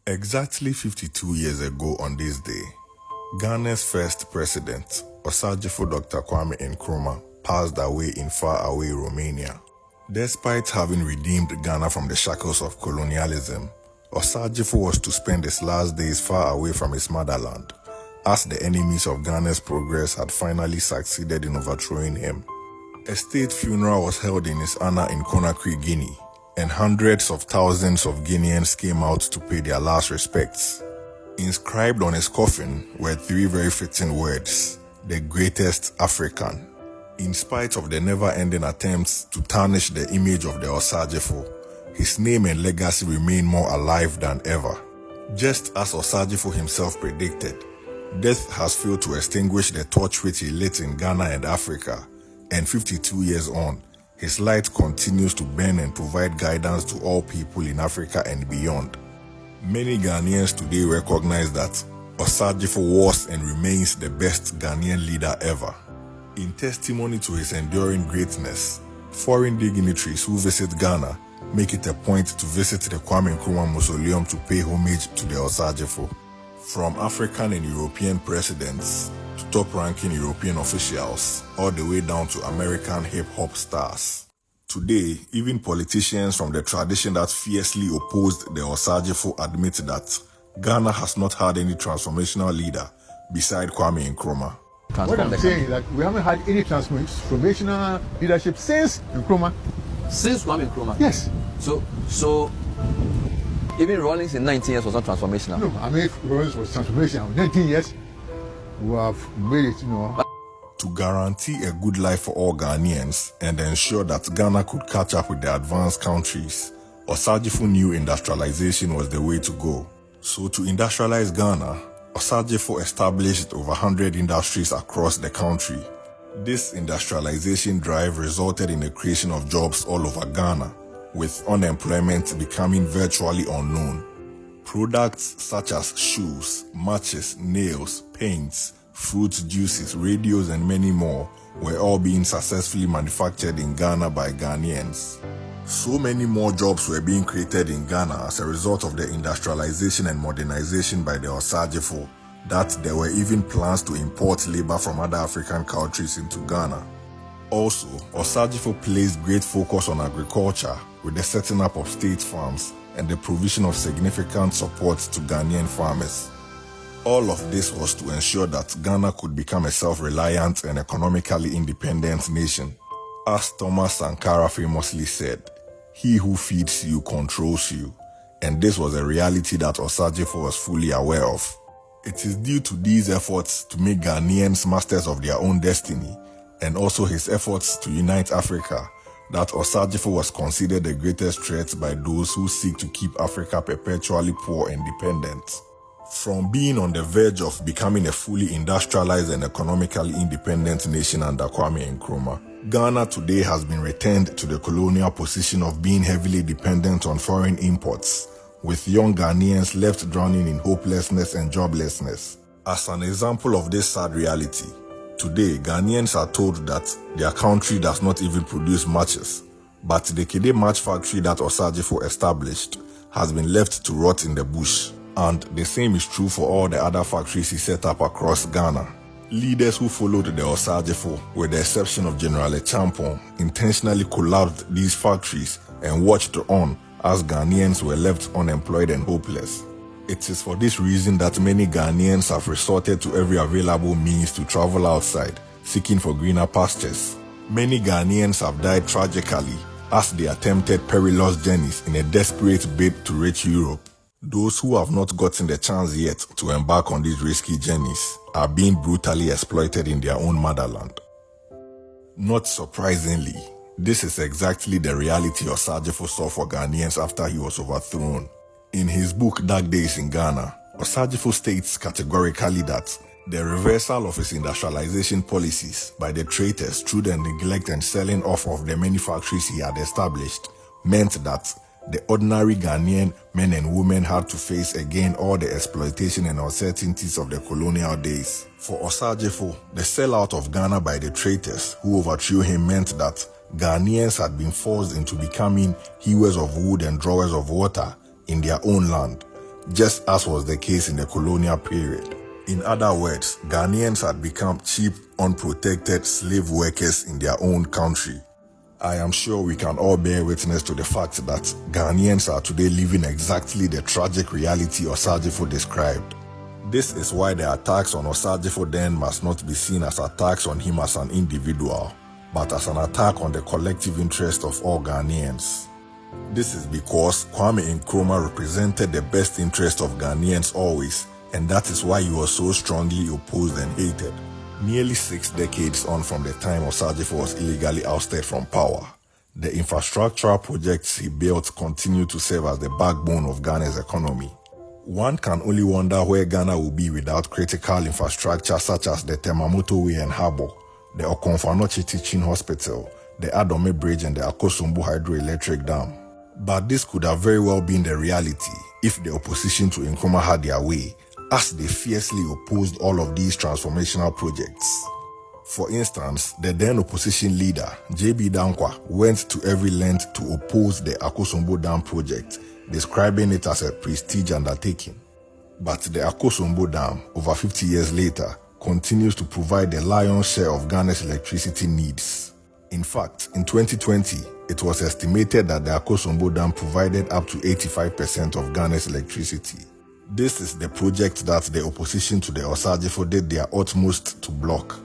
Exactly 52 years ago on this day, Ghana's first president, Osagyefo Dr. Kwame Nkrumah, passed away in faraway Romania. Despite having redeemed Ghana from the shackles of colonialism, Osagyefo was to spend his last days far away from his motherland, as the enemies of Ghana's progress had finally succeeded in overthrowing him. A state funeral was held in his honor in Conakry, Guinea, and hundreds of thousands of Guineans came out to pay their last respects. Inscribed on his coffin were three very fitting words: the greatest African. In spite of the never-ending attempts to tarnish the image of the Osagyefo, his name and legacy remain more alive than ever. Just as Osagyefo himself predicted, death has failed to extinguish the torch which he lit in Ghana and Africa, and 52 years on, his light continues to burn and provide guidance to all people in Africa and beyond. Many Ghanaians today recognize that Osagyefo was and remains the best Ghanaian leader ever. In testimony to his enduring greatness, foreign dignitaries who visit Ghana make it a point to visit the Kwame Nkrumah Mausoleum to pay homage to the Osagyefo. From African and European presidents to top-ranking European officials, all the way down to American hip-hop stars. Today, even politicians from the tradition that fiercely opposed the Osagyefo admit that Ghana has not had any transformational leader beside Kwame Nkrumah. What I'm saying is that we haven't had any transformational leadership since Nkrumah. Since Kwame Nkrumah? Yes. So even Rawlings in 19 years was not transformational? No, I mean, if Rawlings was transformational, 19 years, we have made it, To guarantee a good life for all Ghanaians and ensure that Ghana could catch up with the advanced countries, Osagyefo knew industrialization was the way to go. So to industrialize Ghana, Osagyefo established over 100 industries across the country. This industrialization drive resulted in the creation of jobs all over Ghana, with unemployment becoming virtually unknown. Products such as shoes, matches, nails, paints, fruit juices, radios, and many more were all being successfully manufactured in Ghana by Ghanaians. So many more jobs were being created in Ghana as a result of the industrialization and modernization by the Osagyefo that there were even plans to import labor from other African countries into Ghana. Also, Osagyefo placed great focus on agriculture with the setting up of state farms and the provision of significant support to Ghanaian farmers. All of this was to ensure that Ghana could become a self-reliant and economically independent nation. As Thomas Sankara famously said, "He who feeds you controls you," and this was a reality that Osagyefo was fully aware of. It is due to these efforts to make Ghanaians masters of their own destiny, and also his efforts to unite Africa, that Osagyefo was considered the greatest threat by those who seek to keep Africa perpetually poor and dependent. From being on the verge of becoming a fully industrialized and economically independent nation under Kwame Nkrumah, Ghana today has been returned to the colonial position of being heavily dependent on foreign imports, with young Ghanaians left drowning in hopelessness and joblessness. As an example of this sad reality, today Ghanaians are told that their country does not even produce matches, but the Kede match factory that Osagyefo established has been left to rot in the bush. And the same is true for all the other factories he set up across Ghana. Leaders who followed the Osagyefo, with the exception of General Champon, intentionally collapsed these factories and watched on as Ghanaians were left unemployed and hopeless. It is for this reason that many Ghanaians have resorted to every available means to travel outside, seeking for greener pastures. Many Ghanaians have died tragically as they attempted perilous journeys in a desperate bid to reach Europe. Those who have not gotten the chance yet to embark on these risky journeys are being brutally exploited in their own motherland. Not surprisingly, this is exactly the reality Osagyefo saw for Ghanaians after he was overthrown. In his book Dark Days in Ghana, Osagyefo states categorically that the reversal of his industrialization policies by the traitors through the neglect and selling off of the many factories he had established meant that the ordinary Ghanaian men and women had to face again all the exploitation and uncertainties of the colonial days. For Osagyefo, the sellout of Ghana by the traitors who overthrew him meant that Ghanaians had been forced into becoming hewers of wood and drawers of water in their own land, just as was the case in the colonial period. In other words, Ghanaians had become cheap, unprotected slave workers in their own country. I am sure we can all bear witness to the fact that Ghanaians are today living exactly the tragic reality Osagyefo described. This is why the attacks on Osagyefo then must not be seen as attacks on him as an individual, but as an attack on the collective interest of all Ghanaians. This is because Kwame Nkrumah represented the best interest of Ghanaians always, and that is why he was so strongly opposed and hated. Nearly 6 decades on from the time Osagyefo was illegally ousted from power, the infrastructural projects he built continue to serve as the backbone of Ghana's economy. One can only wonder where Ghana will be without critical infrastructure such as the Temamoto Way and Harbour, the Okonfanochi Teaching Hospital, the Adome Bridge and the Akosombo Hydroelectric Dam. But this could have very well been the reality if the opposition to Nkrumah had their way, as they fiercely opposed all of these transformational projects. For instance, the then opposition leader, J.B. Dankwa, went to every length to oppose the Akosombo Dam project, describing it as a prestige undertaking. But the Akosombo Dam, over 50 years later, continues to provide the lion's share of Ghana's electricity needs. In fact, in 2020, it was estimated that the Akosombo Dam provided up to 85% of Ghana's electricity. This is the project that the opposition to the Osagyefo did their utmost to block.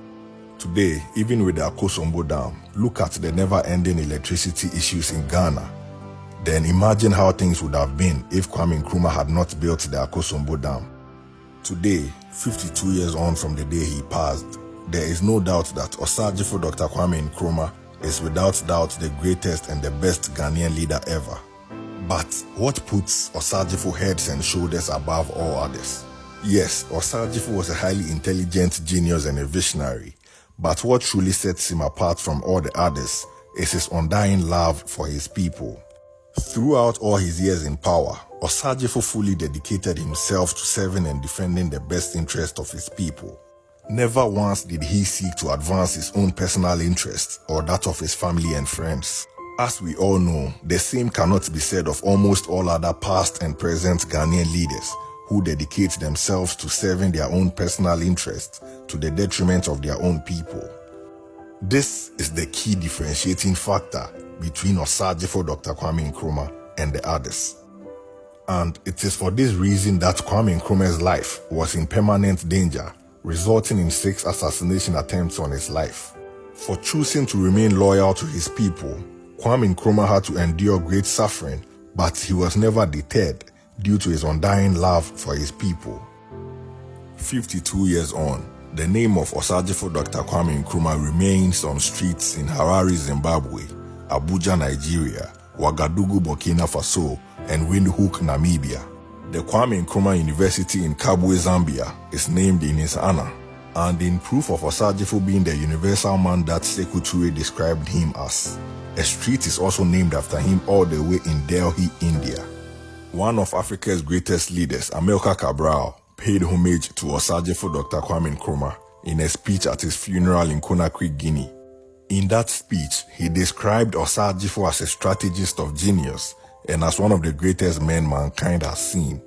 Today, even with the Akosombo Dam, look at the never-ending electricity issues in Ghana. Then imagine how things would have been if Kwame Nkrumah had not built the Akosombo Dam. Today, 52 years on from the day he passed, there is no doubt that Osagyefo Dr. Kwame Nkrumah is without doubt the greatest and the best Ghanaian leader ever. But what puts Osagyefo heads and shoulders above all others? Yes, Osagyefo was a highly intelligent genius and a visionary, but what truly sets him apart from all the others is his undying love for his people. Throughout all his years in power, Osagyefo fully dedicated himself to serving and defending the best interest of his people. Never once did he seek to advance his own personal interests or that of his family and friends. As we all know, the same cannot be said of almost all other past and present Ghanaian leaders who dedicate themselves to serving their own personal interests to the detriment of their own people. This is the key differentiating factor between Osagyefo Dr. Kwame Nkrumah and the others. And it is for this reason that Kwame Nkrumah's life was in permanent danger, resulting in 6 assassination attempts on his life. For choosing to remain loyal to his people, Kwame Nkrumah had to endure great suffering, but he was never deterred due to his undying love for his people. 52 years on, the name of Osagyefo Dr. Kwame Nkrumah remains on streets in Harare, Zimbabwe, Abuja, Nigeria, Ouagadougou, Burkina Faso, and Windhoek, Namibia. The Kwame Nkrumah University in Kabwe, Zambia is named in his honor, and in proof of Osagyefo being the universal man that Sekou Toure described him as, a street is also named after him all the way in Delhi, India. One of Africa's greatest leaders, Amilcar Cabral, paid homage to Osagyefo Dr. Kwame Nkrumah in a speech at his funeral in Conakry, Guinea. In that speech, he described Osagyefo as a strategist of genius and as one of the greatest men mankind has seen.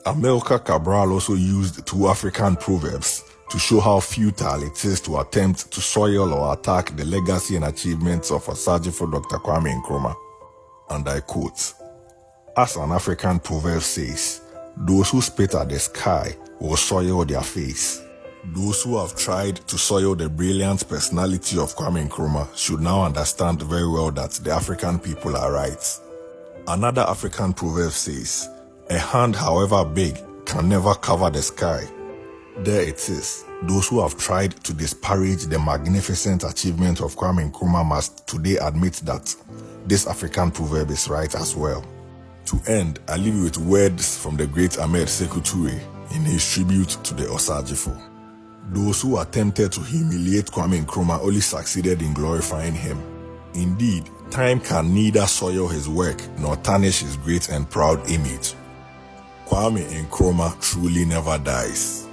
Amilcar Cabral also used 2 African proverbs to show how futile it is to attempt to soil or attack the legacy and achievements of Osagyefo Dr. Kwame Nkrumah. And I quote, "As an African proverb says, those who spit at the sky will soil their face." Those who have tried to soil the brilliant personality of Kwame Nkrumah should now understand very well that the African people are right. Another African proverb says, "A hand, however big, can never cover the sky." There it is. Those who have tried to disparage the magnificent achievement of Kwame Nkrumah must today admit that this African proverb is right as well. To end, I leave you with words from the great Ahmed Sekou Toure in his tribute to the Osagyefo. Those who attempted to humiliate Kwame Nkrumah only succeeded in glorifying him. Indeed, time can neither soil his work nor tarnish his great and proud image. Kwame Nkrumah truly never dies.